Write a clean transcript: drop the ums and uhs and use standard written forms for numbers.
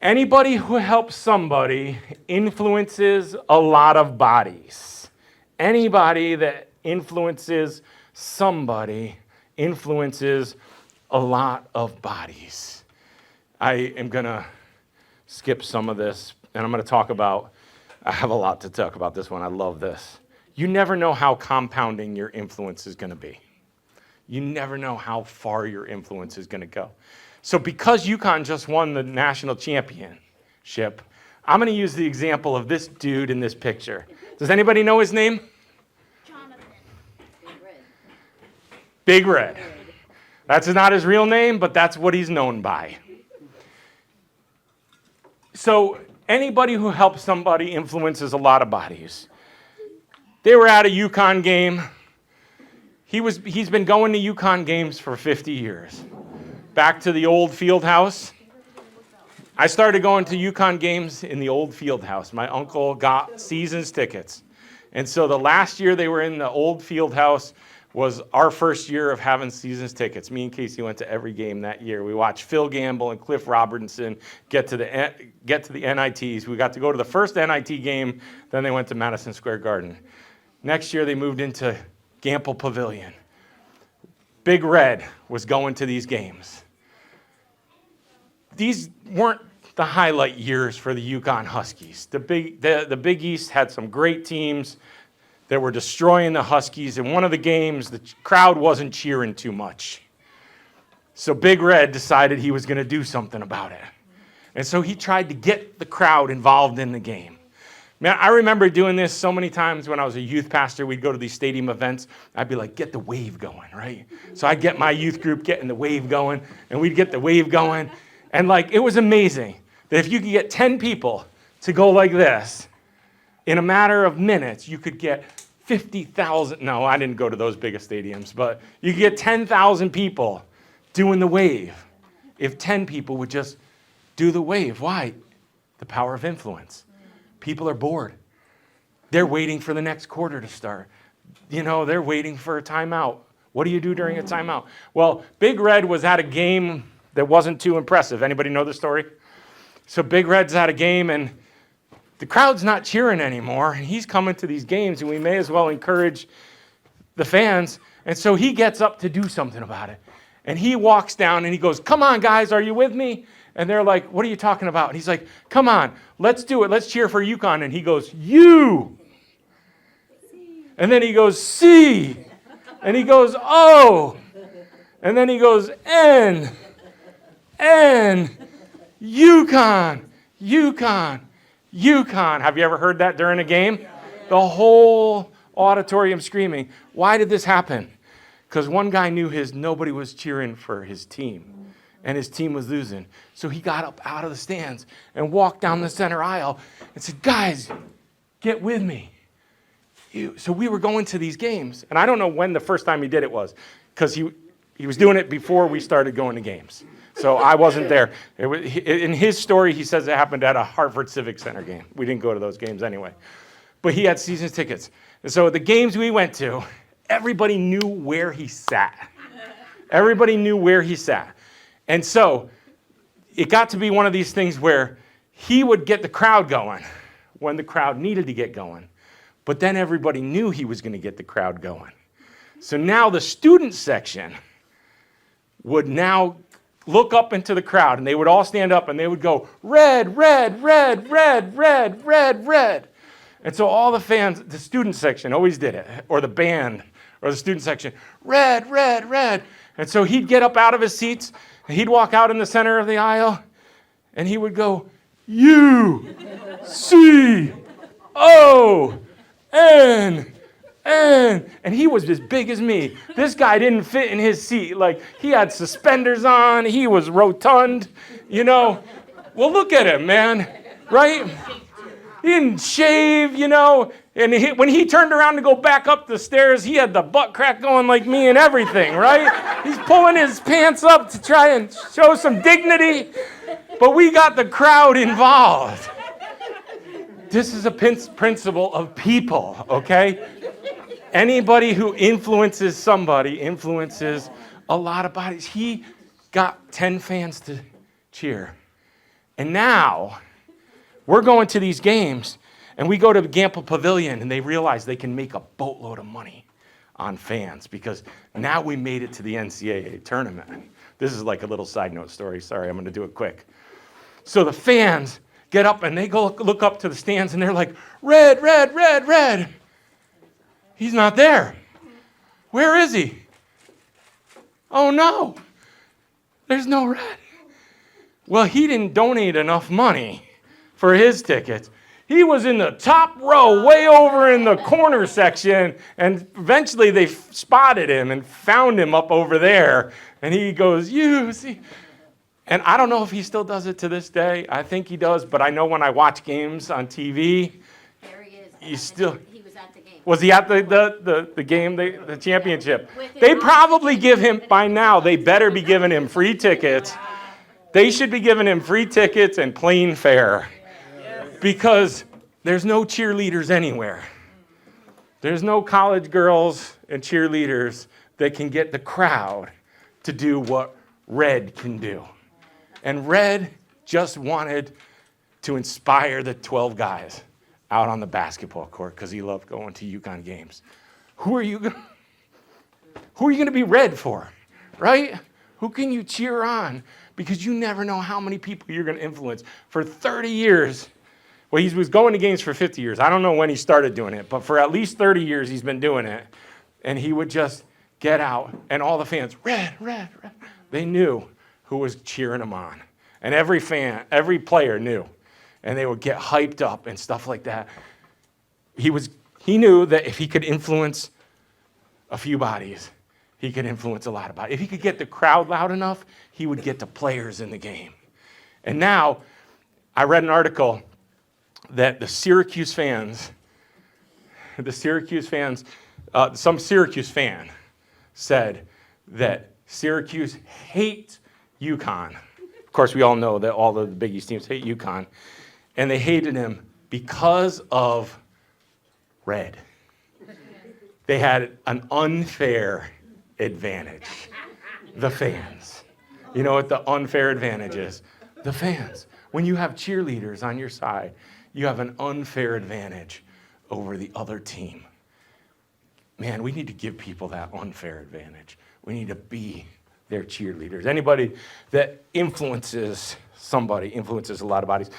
Anybody who helps somebody influences a lot of bodies. Anybody that influences somebody influences a lot of bodies. I am going to skip some of this, and I'm going to talk about, I have a lot to talk about this one. I love this. You never know how compounding your influence is going to be. You never know how far your influence is going to go. So because UConn just won the national championship, I'm going to use the example of this dude in this picture. Does anybody know his name? Jonathan. Big Red. That's not his real name, but that's what he's known by. So anybody who helps somebody influences a lot of bodies. They were at a UConn game. He's been going to UConn games for 50 years. Back to the old field house. I started going to UConn games in the old field house. My uncle got seasons tickets. And so the last year they were in the old field house was our first year of having seasons tickets. Me and Casey went to every game that year. We watched Phil Gamble and Cliff Robertson get to the NITs. We got to go to the first NIT game, then they went to Madison Square Garden. Next year they moved into Gamble Pavilion. Big Red was going to these games. These weren't the highlight years for the UConn Huskies. The Big East had some great teams that were destroying the Huskies. In one of the games, the crowd wasn't cheering too much. So Big Red decided he was going to do something about it. And so he tried to get the crowd involved in the game. Man, I remember doing this so many times when I was a youth pastor. We'd go to these stadium events. I'd be like, get the wave going, right? So I'd get my youth group getting the wave going, and we'd get the wave going. And like, it was amazing that if you could get 10 people to go like this, in a matter of minutes, you could get 50,000. No, I didn't go to those biggest stadiums, but you could get 10,000 people doing the wave if 10 people would just do the wave. Why? The power of influence. People are bored. They're waiting for the next quarter to start. You know, they're waiting for a timeout. What do you do during a timeout? Well, Big Red was at a game that wasn't too impressive. Anybody know the story? So Big Red's at a game, and the crowd's not cheering anymore. And he's coming to these games, and we may as well encourage the fans. And so he gets up to do something about it. And he walks down, and he goes, come on, guys, are you with me? And they're like, what are you talking about? And he's like, come on, let's do it. Let's cheer for UConn. And he goes, you. And then he goes, C. And he goes, O. And then he goes, N. UConn. Have you ever heard that during a game? The whole auditorium screaming. Why did this happen? Because one guy knew nobody was cheering for his team. And his team was losing. So he got up out of the stands and walked down the center aisle and said, guys, get with me. So we were going to these games. And I don't know when the first time he did it was, because he was doing it before we started going to games. So I wasn't there. In his story, he says it happened at a Hartford Civic Center game. We didn't go to those games anyway. But he had season tickets. And so the games we went to, everybody knew where he sat. Everybody knew where he sat. And so it got to be one of these things where he would get the crowd going when the crowd needed to get going. But then everybody knew he was going to get the crowd going. So now the student section would now look up into the crowd, and they would all stand up, and they would go, red, red, red, red, red, red, red. And so all the fans, the student section always did it, or the band, or the student section, red, red, red. And so he'd get up out of his seats, and he'd walk out in the center of the aisle, and he would go, U, C, O, N. And he was as big as me. This guy didn't fit in his seat. Like, he had suspenders on. He was rotund, you know. Well, look at him, man, right? He didn't shave, you know. And when he turned around to go back up the stairs, he had the butt crack going like me and everything, right? He's pulling his pants up to try and show some dignity. But we got the crowd involved. This is a principle of people, okay? Anybody who influences somebody influences a lot of bodies. He got 10 fans to cheer. And now we're going to these games, and we go to Gamble Pavilion, and they realize they can make a boatload of money on fans because now we made it to the NCAA tournament. This is like a little side note story. Sorry, I'm going to do it quick. So the fans get up, and they go look up to the stands, and they're like, red, red, red, red. He's not there. Where is he? Oh, no. There's no red. Well, he didn't donate enough money for his tickets. He was in the top row, way over in the corner section, and eventually they spotted him and found him up over there. And he goes, you see. And I don't know if he still does it to this day. I think he does, but I know when I watch games on TV, there he is. He was at the game. Was he at the game, the championship? They probably give him, by now, they better be giving him free tickets. They should be giving him free tickets and plane fare. Because there's no cheerleaders anywhere. There's no college girls and cheerleaders that can get the crowd to do what Red can do. And Red just wanted to inspire the 12 guys out on the basketball court because he loved going to UConn games. Who are you going to be Red for, right? Who can you cheer on? Because you never know how many people you're going to influence. For 30 years, well, he was going to games for 50 years. I don't know when he started doing it, but for at least 30 years, he's been doing it. And he would just get out, and all the fans, Red, Red, Red. They knew who was cheering him on. And every fan, every player knew. And they would get hyped up and stuff like that. He knew that if he could influence a few bodies, he could influence a lot of bodies. If he could get the crowd loud enough, he would get the players in the game. And now, I read an article that some Syracuse fan said that Syracuse hates UConn. Of course, we all know that all the Big East teams hate UConn. And they hated him because of Red. They had an unfair advantage. The fans. You know what the unfair advantage is? The fans. When you have cheerleaders on your side, you have an unfair advantage over the other team. Man, we need to give people that unfair advantage. We need to be their cheerleaders. Anybody that influences somebody influences a lot of bodies.